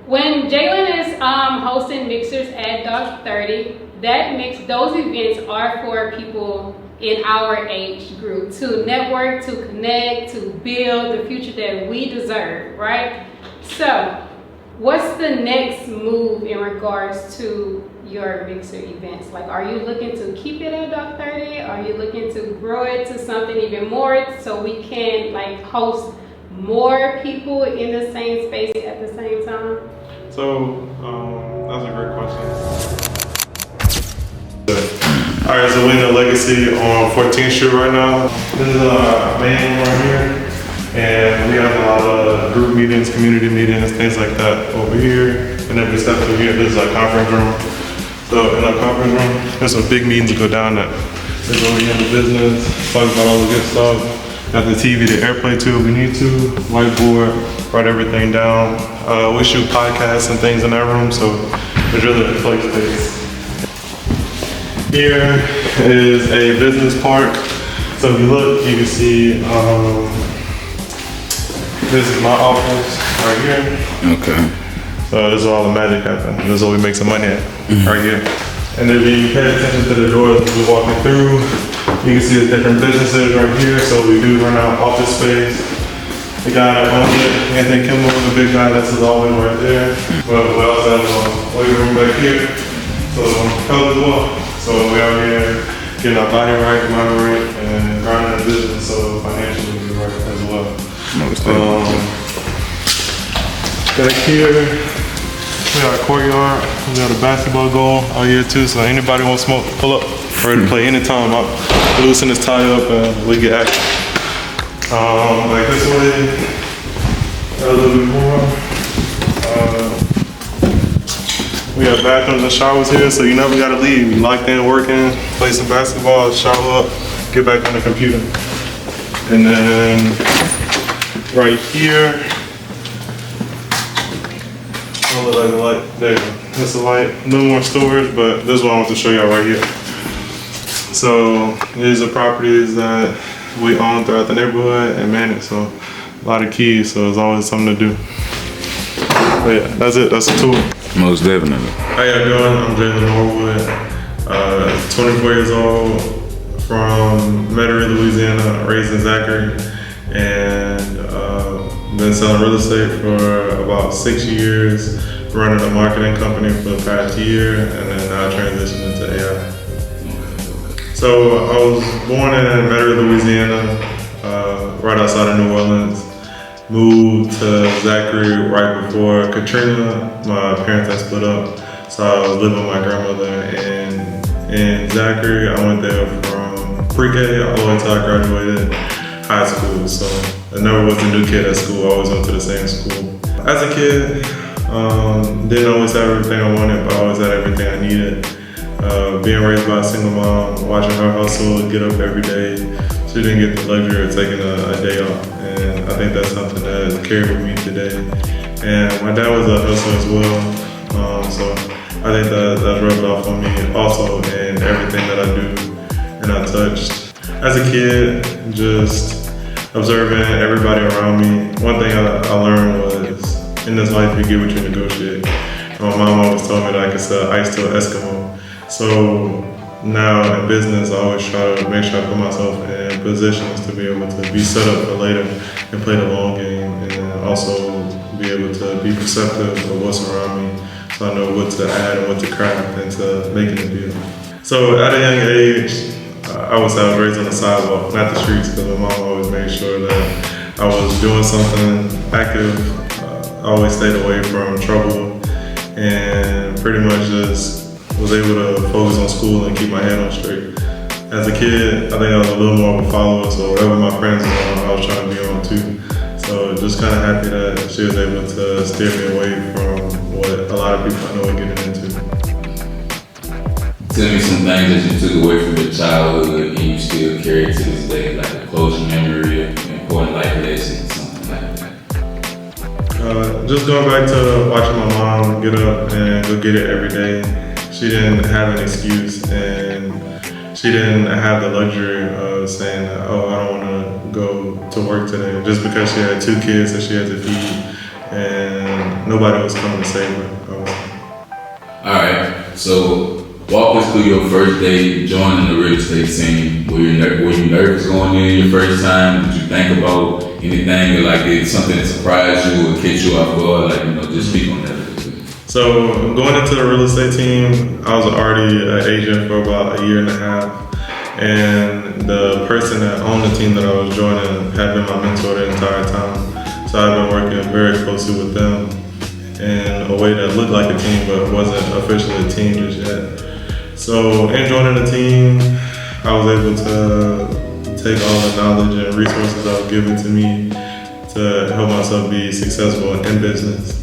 When Jalen is hosting mixers at Dog 30, those events are for people in our age group to network, to connect, to build the future that we deserve, right? So, what's the next move in regards to your mixer events? Like, are you looking to keep it at Dog 30? Are you looking to grow it to something even more so we can like host more people in the same space at the same time? So, that's a great question. All right, so we're in the Legacy on 14th Street right now. This is our main room right here. And we have a lot of group meetings, community meetings, things like that over here. And then we step through here, this is our conference room. So in our conference room, there's some big meetings that go down that. There's over here in the business, talk about all the good stuff. Got the TV, the AirPlay too if we need to, whiteboard, write everything down. We shoot podcasts and things in that room, so it's really a play space. Here is a business park. So if you look, you can see, this is my office right here. Okay. So this is all the magic happens. This is where we make some money at, right here. And if you pay attention to the doors as we're walking through, you can see the different businesses right here. So we do run out office space. The guy that owns it, Anthony Kimball, the big guy, that's always right there. But we also have a weight room back here. So cover the wall. So we out here getting our body right, mind right, and grinding the business so financially we're right as well. Back here, we got a courtyard. We got a basketball goal out here too. So anybody want smoke, pull up. Ready to play anytime. I'll loosen this tie up and we get active. Like this way, a little bit more. We have bathrooms and showers here, so you never gotta leave. You locked in working, play some basketball, shower up, get back on the computer. And then right here, oh, look like the light. There you go. That's the light. A little more storage, but this is what I want to show y'all right here. So these are properties that we own throughout the neighborhood and manage. So a lot of keys, so there's always something to do. But yeah, that's it. That's the tour. Most definitely. How y'all doing? I'm Jalen Norwood, 24 years old, from Metairie, Louisiana, raised in Zachary, and been selling real estate for about 6 years, running a marketing company for the past year, and then now transitioned into AI. So I was born in Metairie, Louisiana, right outside of New Orleans. Moved to Zachary right before Katrina. My parents had split up, so I was living with my grandmother in Zachary. I went there from pre-K all the way until I graduated high school. So I never was a new kid at school. I always went to the same school. As a kid, didn't always have everything I wanted, but I always had everything I needed. Being raised by a single mom, watching her hustle, get up every day. She didn't get the luxury of taking a day off, and I think that's something that has carried with me today. And my dad was a hustler as well, so I think that's rubbed off on me also in everything that I do and I touched. As a kid, just observing everybody around me, one thing I learned was, in this life you get what you negotiate. My mom always told me that I could sell ice to an Eskimo. So now in business, I always try to make sure I put myself in positions to be able to be set up for later and play the long game, and also be able to be perceptive of what's around me, so I know what to add and what to craft into making a deal. So at a young age, I was raised on the sidewalk, not the streets, because my mom always made sure that I was doing something active. I always stayed away from trouble, and pretty much just was able to focus on school and keep my head on straight. As a kid, I think I was a little more of a follower, so whatever my friends were on, I was trying to be on too. So just kind of happy that she was able to steer me away from what a lot of people I know are getting into. Tell me some things that you took away from your childhood and you still carry to this day, like a closing memory, an important life lesson, something like that. Just going back to watching my mom get up and go get it every day. She didn't have an excuse, and she didn't have the luxury of saying that, oh, I don't want to go to work today, just because she had 2 kids that she had to feed. And nobody was coming to save her. Alright, so walk us through your first day joining the real estate scene. Were you nervous going in your first time? Did you think about anything, or like did something surprise you or catch you off guard? Like, just speak on that a little bit. So going into the real estate team, I was already an agent for about a year and a half. And the person that owned the team that I was joining had been my mentor the entire time. So I've been working very closely with them in a way that looked like a team, but wasn't officially a team just yet. So in joining the team, I was able to take all the knowledge and resources that were given to me to help myself be successful in business.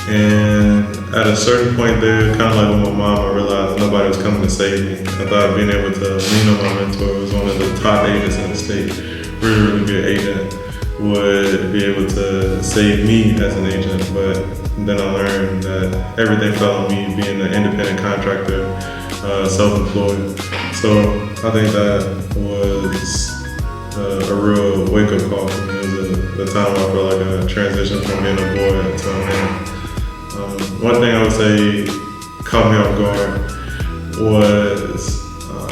And at a certain point there, kind of like with my mom, I realized nobody was coming to save me. I thought being able to lean on my mentor, who was one of the top agents in the state, really good agent, would be able to save me as an agent. But then I learned that everything fell on me being an independent contractor, self-employed. So I think that was a real wake-up call for me. It was the time I felt like a transition from being a boy to a man. One thing I would say caught me off guard was,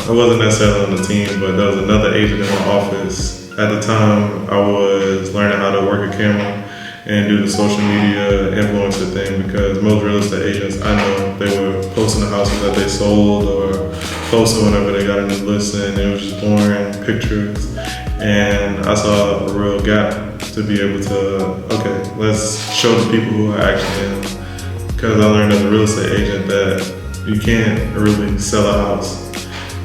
I wasn't necessarily on the team, but there was another agent in my office. At the time, I was learning how to work a camera and do the social media influencer thing, because most real estate agents I know, they were posting the houses that they sold or posting whenever they got a new listing. It was just boring pictures. And I saw a real gap to be able to, okay, let's show the people who I actually am. Because I learned as a real estate agent that you can't really sell a house.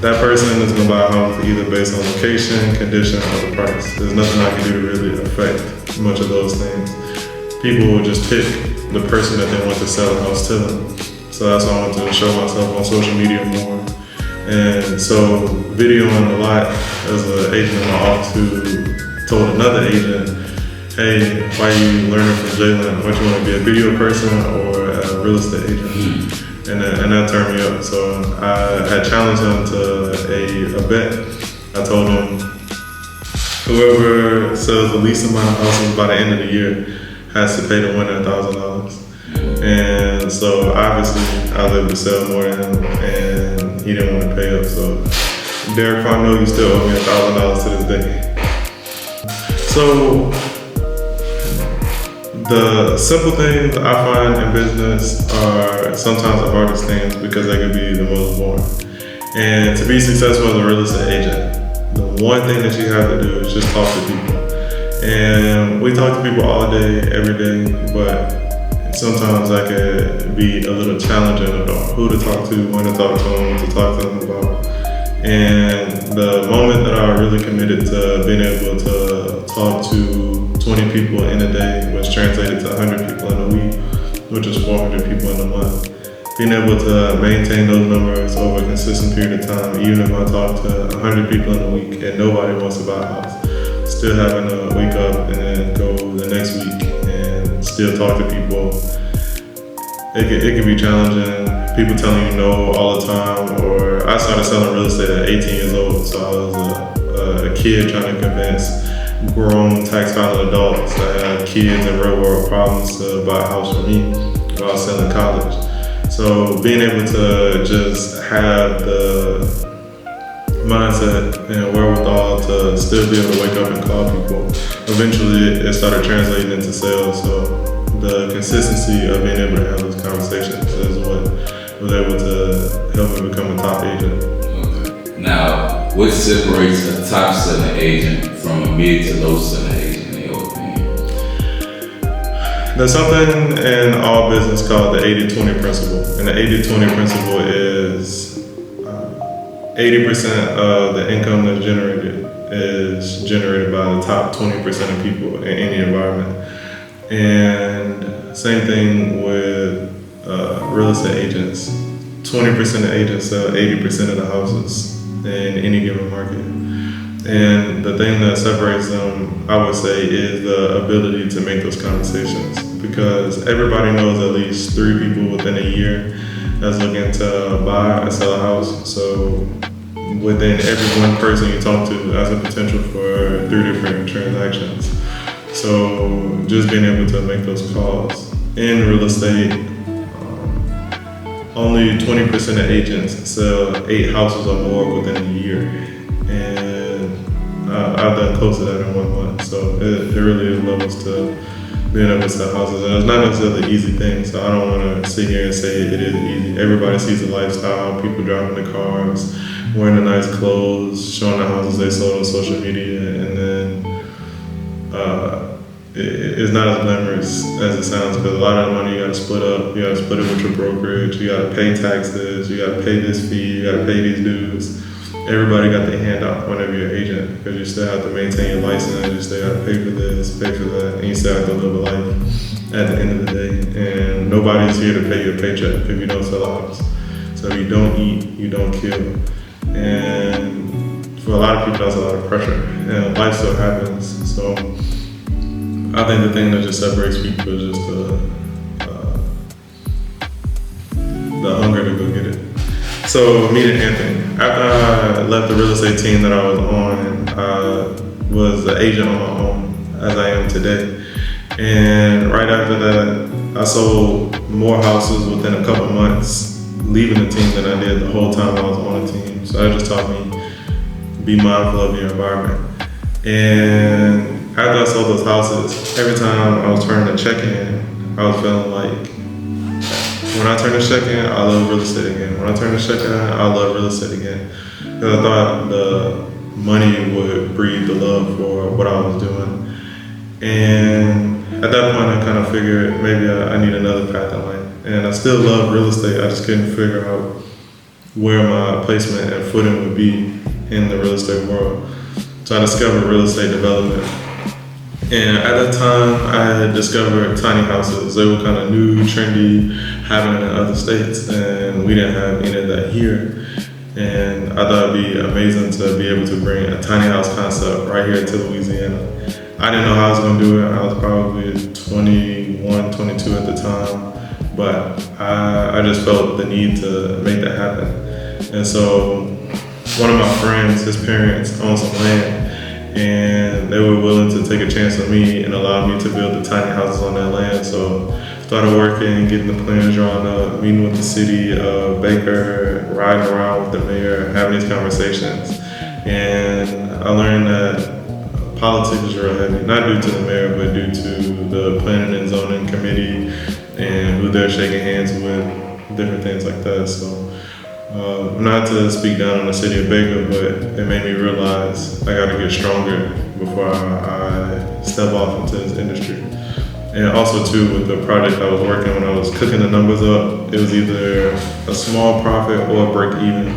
That person is gonna buy a house either based on location, condition, or the price. There's nothing I can do to really affect much of those things. People will just pick the person that they want to sell a house to them. So that's why I wanted to show myself on social media more. And so videoing a lot as an agent in my office who told another agent, hey, why are you learning from Jalen? What, you want to be a video person or a real estate agent? And that turned me up. So I had challenged him to a bet. I told him whoever sells the least amount of houses by the end of the year has to pay the winner $1,000. And so obviously I was able to sell more than him, and he didn't want to pay up. So Derek, I know you still owe me $1,000 to this day. So the simple things I find in business are sometimes the hardest things because they can be the most boring. And to be successful as a real estate agent, the one thing that you have to do is just talk to people. And we talk to people all day, every day, but sometimes that can be a little challenging about who to talk to, when to talk to them, what to talk to them about. And the moment that I really committed to being able to talk to 20 people in a day, which translated to 100 people in a week, which is 400 people in a month. Being able to maintain those numbers over a consistent period of time, even if I talk to 100 people in a week and nobody wants to buy a house, still having to wake up and then go the next week and still talk to people. It can be challenging. People telling you no all the time, or I started selling real estate at 18 years old, so I was a kid trying to convince grown tax filing adults that have kids and real world problems to buy a house from me while I was still in college. So being able to just have the mindset and wherewithal to still be able to wake up and call people, eventually it started translating into sales. So the consistency of being able to have those conversations is what was able to help me become a top agent. Okay. Now, what separates a top selling agent from a mid to low selling agent in your opinion? There's something in all business called the 80-20 principle. And the 80-20 principle is 80% of the income that's generated is generated by the top 20% of people in any environment. And same thing with real estate agents. 20% of agents sell 80% of the houses in any given market. And the thing that separates them, I would say, is the ability to make those conversations. Because everybody knows at least 3 people within a year that's looking to buy or sell a house. So within every one person you talk to, has a potential for 3 different transactions. So just being able to make those calls in real estate, only 20% of agents sell 8 houses or more within a year. And I've done close to that in 1 month. So it really levels to being able to sell houses. And it's not necessarily an easy thing. So I don't want to sit here and say it is easy. Everybody sees the lifestyle, people driving the cars, wearing the nice clothes, showing the houses they sold on social media. And then it's not as glamorous as it sounds, because a lot of the money you gotta split up. You gotta split it with your brokerage. You gotta pay taxes. You gotta pay this fee. You gotta pay these dues. Everybody got their hand out whenever you're an agent, because you still have to maintain your license. You still gotta pay for this, pay for that, and you still have to live a life at the end of the day. And nobody's here to pay your paycheck if you don't sell a house. So if you don't eat, you don't kill. And for a lot of people, that's a lot of pressure. And life still happens. So I think the thing that just separates people is just the hunger to go get it. So meeting Anthony. After I left the real estate team that I was on, I was an agent on my own, as I am today. And right after that, I sold more houses within a couple months, leaving the team, than I did the whole time I was on the team. So that just taught me be mindful of your environment. And after I sold those houses, every time I was turning a check in, I was feeling like, when I turn the check in, I love real estate again. When I turn the check in, I love real estate again. Because I thought the money would breed the love for what I was doing. And at that point, I kind of figured maybe I need another path in life. And I still love real estate. I just couldn't figure out where my placement and footing would be in the real estate world. So I discovered real estate development. And at that time, I had discovered tiny houses. They were kind of new, trendy, happening in other states, and we didn't have any of that here. And I thought it'd be amazing to be able to bring a tiny house concept right here to Louisiana. I didn't know how I was gonna do it. I was probably 21, 22 at the time, but I just felt the need to make that happen. And so one of my friends, his parents own some land, and they were willing to take a chance on me and allow me to build the tiny houses on that land. So started working, getting the plans drawn up, meeting with the city of Baker, riding around with the mayor, having these conversations. And I learned that politics is real heavy, not due to the mayor, but due to the planning and zoning committee and who they're shaking hands with, different things like that. So not to speak down on the city of Baker, but it made me realize I gotta get stronger before I step off into this industry. And also too, with the project I was working on, when I was cooking the numbers up, it was either a small profit or a break even.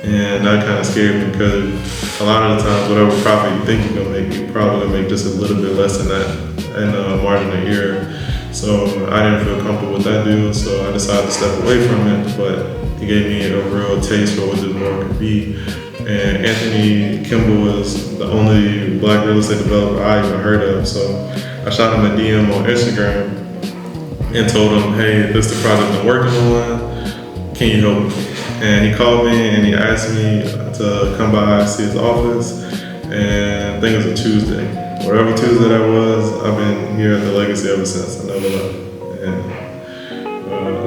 And that kind of scared me, because a lot of the times, whatever profit you think you're gonna make, you're probably gonna make just a little bit less than that in a margin of error. So I didn't feel comfortable with that deal, so I decided to step away from it. But it gave me a real taste for what this world could be. And Anthony Kimball was the only black real estate developer I even heard of. So I shot him a DM on Instagram and told him, hey, this is the project I'm working on. Can you help me? And he called me and he asked me to come by and see his office. And I think it was a Tuesday. Whatever Tuesday that was, I've been here at the Legacy ever since. I never left. And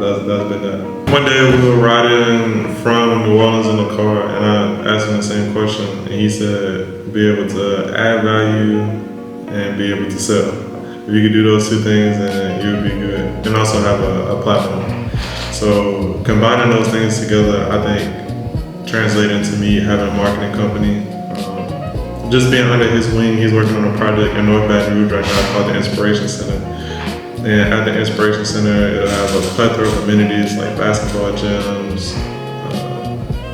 that's been that. One day we were riding from New Orleans in the car, and I asked him the same question, and he said, be able to add value and be able to sell. If you could do those two things, then you would be good. And also have a platform. So combining those things together, I think, translated into me having a marketing company. Just being under his wing, he's working on a project in North Baton Rouge right now called the Inspiration Center. And at the Inspiration Center, it'll have a plethora of amenities like basketball gyms,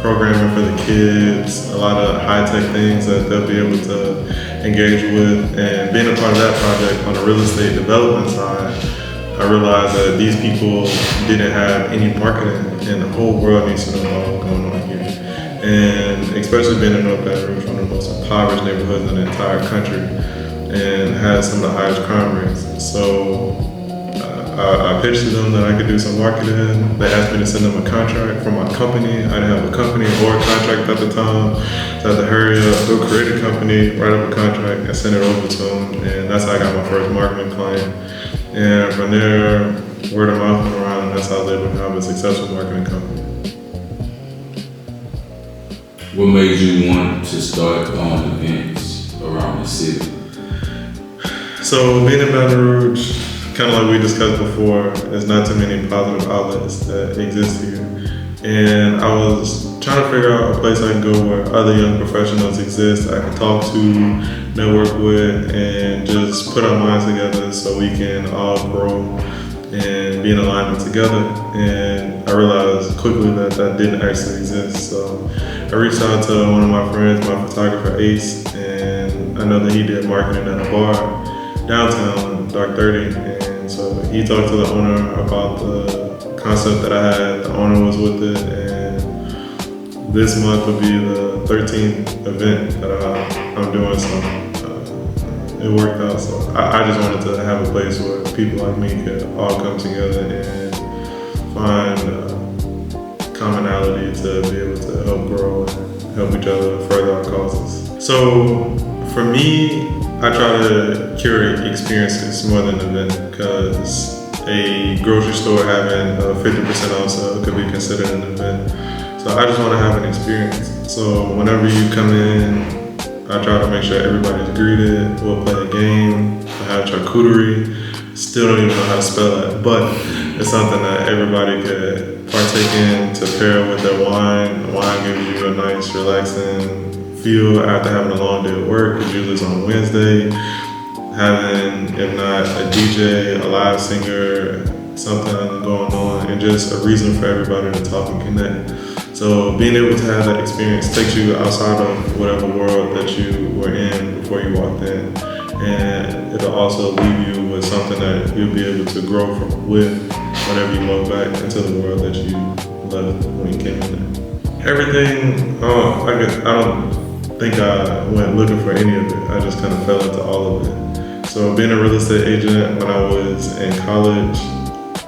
programming for the kids, a lot of high-tech things that they'll be able to engage with. And being a part of that project on the real estate development side, I realized that these people didn't have any marketing, and the whole world needs to know what's going on here. And especially being in North Baton Rouge, one of the most impoverished neighborhoods in the entire country, and has some of the highest crime rates. So I pitched to them that I could do some marketing. They asked me to send them a contract from my company. I didn't have a company or a contract at the time, so I had to hurry up, go create a company, write up a contract, and send it over to them. And that's how I got my first marketing client. And from there, word of mouth went around, and that's how they become a successful marketing company. What made you want to start throwing events around the city? So being in Baton Rouge, kind of like we discussed before, there's not too many positive outlets that exist here. And I was trying to figure out a place I can go where other young professionals exist, I can talk to, network with, and just put our minds together so we can all grow and be in alignment together. And I realized quickly that that didn't actually exist. So I reached out to one of my friends, my photographer Ace, and I know that he did marketing at a bar downtown, Dark 30. And so he talked to the owner about the concept that I had. The owner was with it, and this month will be the 13th event that I'm doing. So it worked out. So I just wanted to have a place where people like me could all come together and find commonality to be able to help grow and help each other further our causes. So for me, I try to curate experiences more than an event, because a grocery store having a 50% off sale could be considered an event. So I just want to have an experience. So whenever you come in, I try to make sure everybody's greeted. We'll play a game. I have charcuterie. Still don't even know how to spell that, but it's something that everybody could partake in to pair with their wine. The wine gives you a nice, relaxing feel after having a long day at work, because usually it's on Wednesday. Having, if not a DJ, a live singer, something going on, and just a reason for everybody to talk and connect. So being able to have that experience takes you outside of whatever world that you were in before you walked in. And it'll also leave you with something that you'll be able to grow from with whenever you walk back into the world that you left when you came in there. Everything, I don't think I went looking for any of it. I just kind of fell into all of it. So being a real estate agent when I was in college,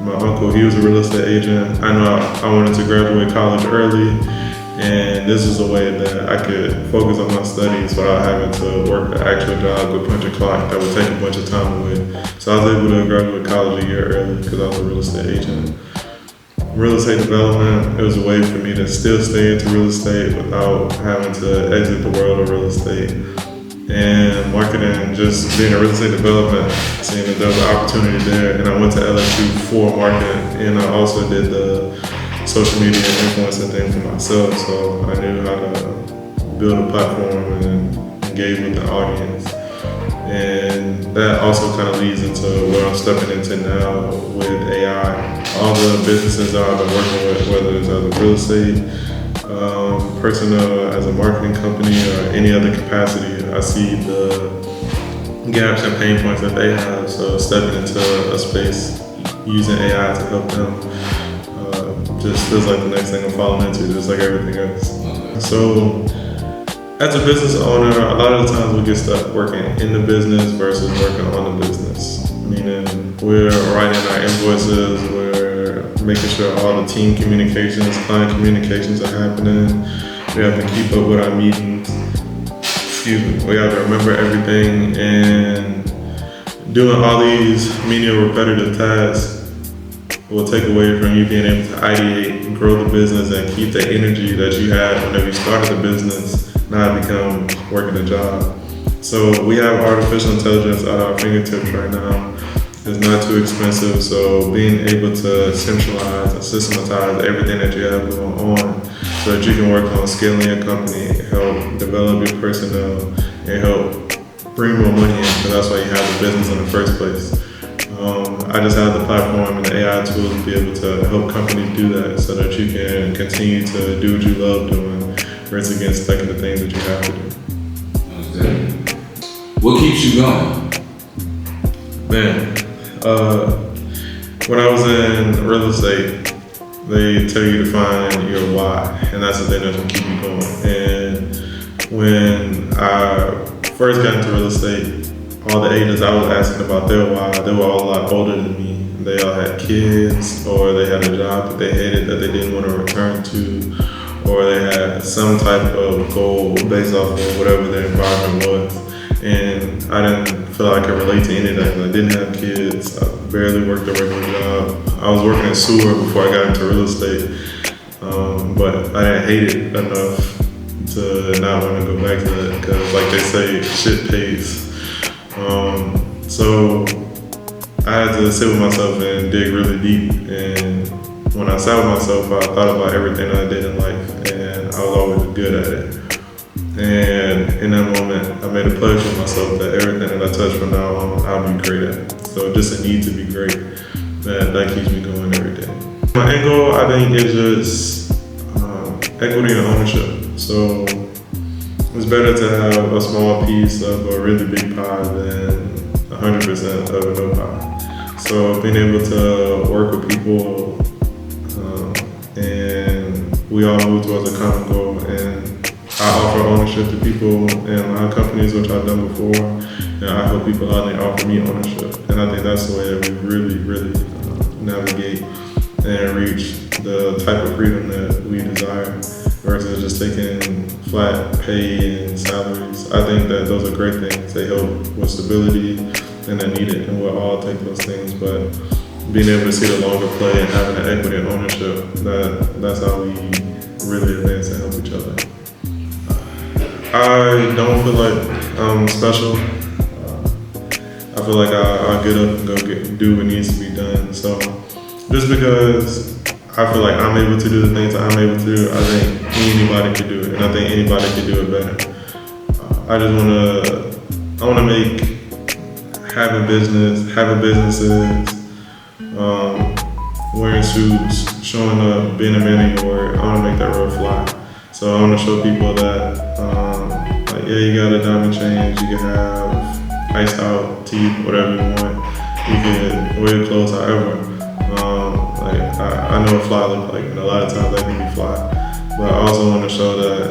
my uncle, he was a real estate agent. I know I wanted to graduate college early, and this is a way that I could focus on my studies without having to work an actual job with punch a clock that would take a bunch of time away. So I was able to graduate college a year early because I was a real estate agent. Real estate development, it was a way for me to still stay into real estate without having to exit the world of real estate. And marketing, just being a real estate development, seeing that there was an opportunity there. And I went to LSU for marketing, and I also did the social media influencer thing for myself. So I knew how to build a platform and engage with the audience. And that also kind of leads into what I'm stepping into now with AI. All the businesses that I've been working with, whether it's as a real estate personnel, as a marketing company, or any other capacity, I see the gaps and pain points that they have. So stepping into a space using AI to help them just feels like the next thing I'm falling into, just like everything else. So as a business owner, a lot of the times we get stuck working in the business versus working on the business. Meaning we're writing our invoices, we're making sure all the team communications, client communications are happening. We have to keep up with our meetings. We have to remember everything, and doing all these menial repetitive tasks will take away from you being able to ideate and grow the business and keep the energy that you had whenever you started the business, not become working a job. So we have artificial intelligence at our fingertips right now. It's not too expensive, so being able to centralize and systematize everything that you have going on so that you can work on scaling your company, help develop your personnel, and help bring more money in, because that's why you have the business in the first place. I just have the platform and the AI tools to be able to help companies do that so that you can continue to do what you love doing versus again stuck in the things that you have to do. Okay. What keeps you going? Man, when I was in real estate, they tell you to find your why, and that's the thing that's gonna keep you going. And when I first got into real estate, all the agents I was asking about their why, they were all a lot older than me. They all had kids, or they had a job that they hated that they didn't want to return to, or they had some type of goal based off of whatever their environment was. And I didn't feel like I could relate to anything. I didn't have kids. I barely worked a regular job. I was working at sewer before I got into real estate, but I didn't hate it enough to not want to go back to that because, like they say, shit pays. So I had to sit with myself and dig really deep. And when I sat with myself, I thought about everything I did in life, and I was always good at it. And in that moment, I made a pledge with myself that everything that I touch from now on, I'll be great at. So just a need to be great, that keeps me going every day. My end goal, I think, is just equity and ownership. So it's better to have a small piece of a really big pie than 100% of a no pie. So being able to work with people and we all move towards a common goal, and I offer ownership to people in my companies, which I've done before, and I help people out and they offer me ownership. And I think that's the way that we really navigate and reach the type of freedom that we desire versus just taking flat pay and salaries. I think that those are great things. They help with stability and they're needed, and we'll all take those things. But being able to see the longer play and having the equity and ownership, that's how we really advance and help each other. I don't feel like I'm special. I feel like I'll get up and go do what needs to be done. So just because I feel like I'm able to do the things that I'm able to do, I think anybody can do it, and I think anybody can do it better. I want to make having businesses, wearing suits, showing up, being a man of your word. I want to make that real fly. So I want to show people that, yeah, you got a diamond chain, you can have iced out teeth, whatever you want. You can wear your clothes however. I know what fly look like, and a lot of times that can be fly. But I also want to show that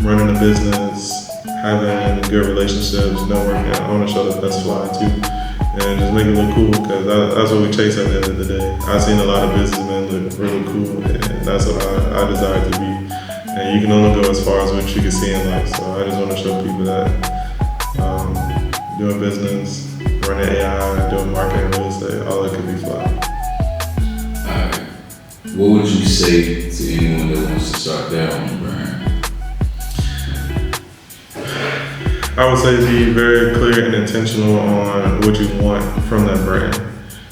running a business, having good relationships, networking, I want to show that that's fly too. And just make it look cool, because that's what we chase at the end of the day. I've seen a lot of businessmen look really cool, and that's what I desire to be. And you can only go as far as what you can see in life. So I just want to show people that doing business, running AI, doing marketing, real estate, all that could be fly. Alright. What would you say to anyone that wants to start their own brand? I would say be very clear and intentional on what you want from that brand.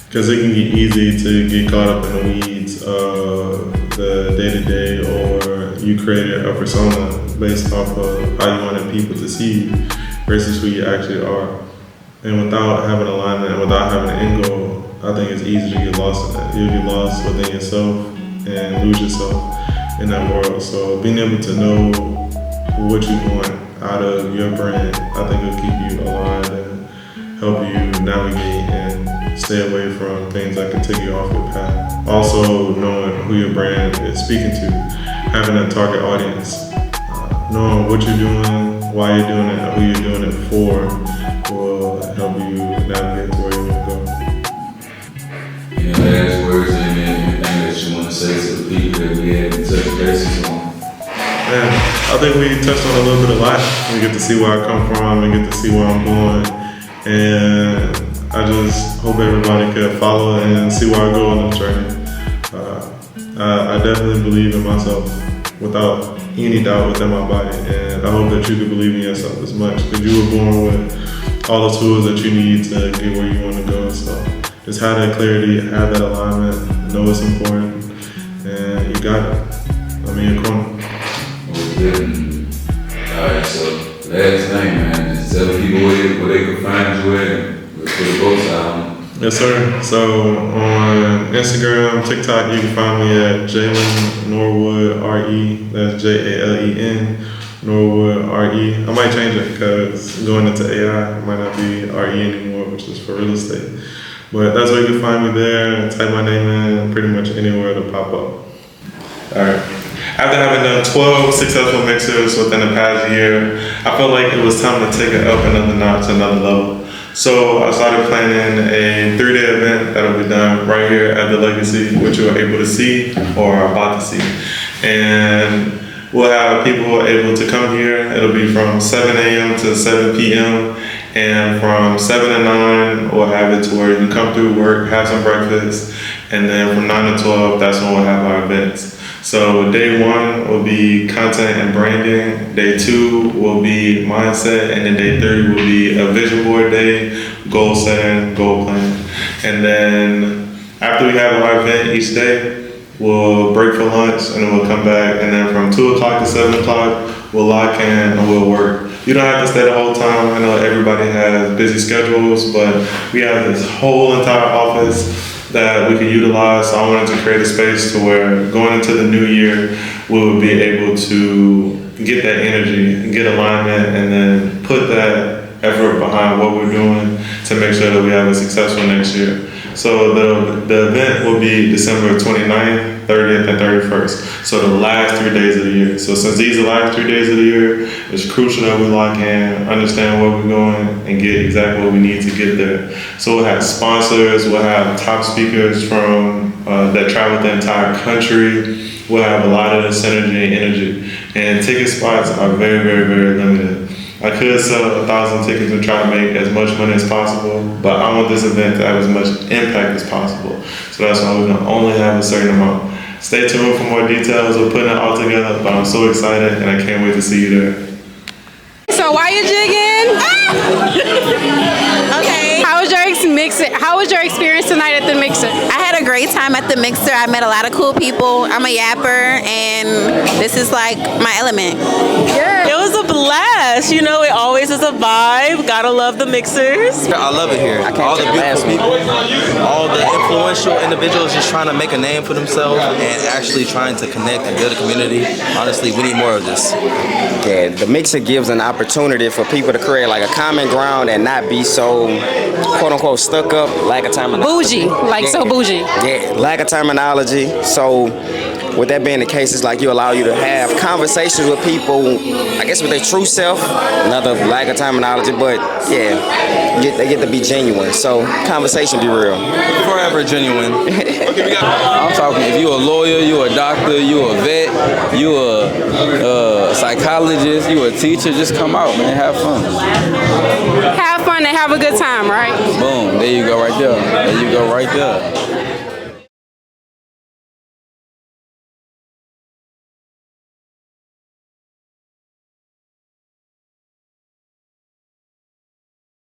Because it can get easy to get caught up in the weeds of the day-to-day, or you created a persona based off of how you wanted people to see you versus who you actually are. And without having alignment and without having an end goal, I think it's easy to get lost in that. You'll get lost within yourself and lose yourself in that world. So being able to know what you want out of your brand, I think will keep you aligned and help you navigate and stay away from things that can take you off your path. Also, knowing who your brand is speaking to, having a target audience, knowing what you're doing, why you're doing it, and who you're doing it for will help you navigate to where you want to go. Any last words and anything that you want to say to the people that we had touch bases on? Man, I think we touched on a little bit of life. We get to see where I come from and get to see where I'm going. And I just hope everybody can follow and see where I go on this journey. I definitely believe in myself without any doubt within my body. And I hope that you can believe in yourself as much, because you were born with all the tools that you need to get where you want to go. So just have that clarity, have that alignment, know it's important, and you got it. I'm in your corner. Alright, so last thing, man, just tell people where they can find you at for the Ghost album. Yes, sir. So on Instagram, TikTok, you can find me at Jalen Norwood RE. That's Jalen Norwood RE. I might change it because going into AI, it might not be RE anymore, which is for real estate. But that's where you can find me there. Type my name in, pretty much anywhere to pop up. All right. After having done 12 successful mixers within the past year, I felt like it was time to take it up another notch, another level. So I started planning a 3-day event that'll be done right here at the Legacy, which you're able to see or are about to see. And we'll have people able to come here. It'll be from 7 a.m. to 7 p.m. And from 7 to 9, we'll have it to where you come through work, have some breakfast, and then from 9 to 12, that's when we'll have our events. So day 1 will be content and branding, day 2 will be mindset, and then day 3 will be a vision board day, goal setting, goal planning. And then after we have our event each day, we'll break for lunch and then we'll come back, and then from 2 o'clock to 7 o'clock, we'll lock in and we'll work. You don't have to stay the whole time. I know everybody has busy schedules, but we have this whole entire office that we can utilize. So I wanted to create a space to where going into the new year, we would be able to get that energy, get alignment, and then put that effort behind what we're doing to make sure that we have a successful next year. So the event will be December 29th, 30th, and 31st. So the last 3 days of the year. So since these are the last 3 days of the year, it's crucial that we lock in, understand where we're going, and get exactly what we need to get there. So we'll have sponsors, we'll have top speakers from that travel the entire country. We'll have a lot of the synergy and energy. And ticket spots are very, very, very limited. I could sell 1,000 tickets and try to make as much money as possible, but I want this event to have as much impact as possible. So that's why we're gonna only have a certain amount. Stay tuned for more details. We're putting it all together, but I'm so excited and I can't wait to see you there. So why you jigging? Okay. How was your experience tonight at the Mixer? I had a great time at the Mixer. I met a lot of cool people. I'm a yapper, and this is like my element. Yeah. It was a blast. You know, it always is a vibe. Gotta love the Mixers. I love it here. All the beautiful people, all the influential individuals just trying to make a name for themselves and actually trying to connect and build a community. Honestly, we need more of this. Yeah, the Mixer gives an opportunity for people to create like a common ground and not be so quote unquote stuck up, lack of terminology. Bougie, so bougie. Yeah, lack of terminology. So with that being the case, it's like you allow you to have conversations with people, I guess with their true self, another lack of terminology, but yeah, they get to be genuine. So conversation be real. Forever genuine. I'm talking, if you a lawyer, you a doctor, you a vet, you a psychologist, you a teacher, just come out, man, have fun. Have fun and have a good time, right? Boom, there you go right there. There you go right there.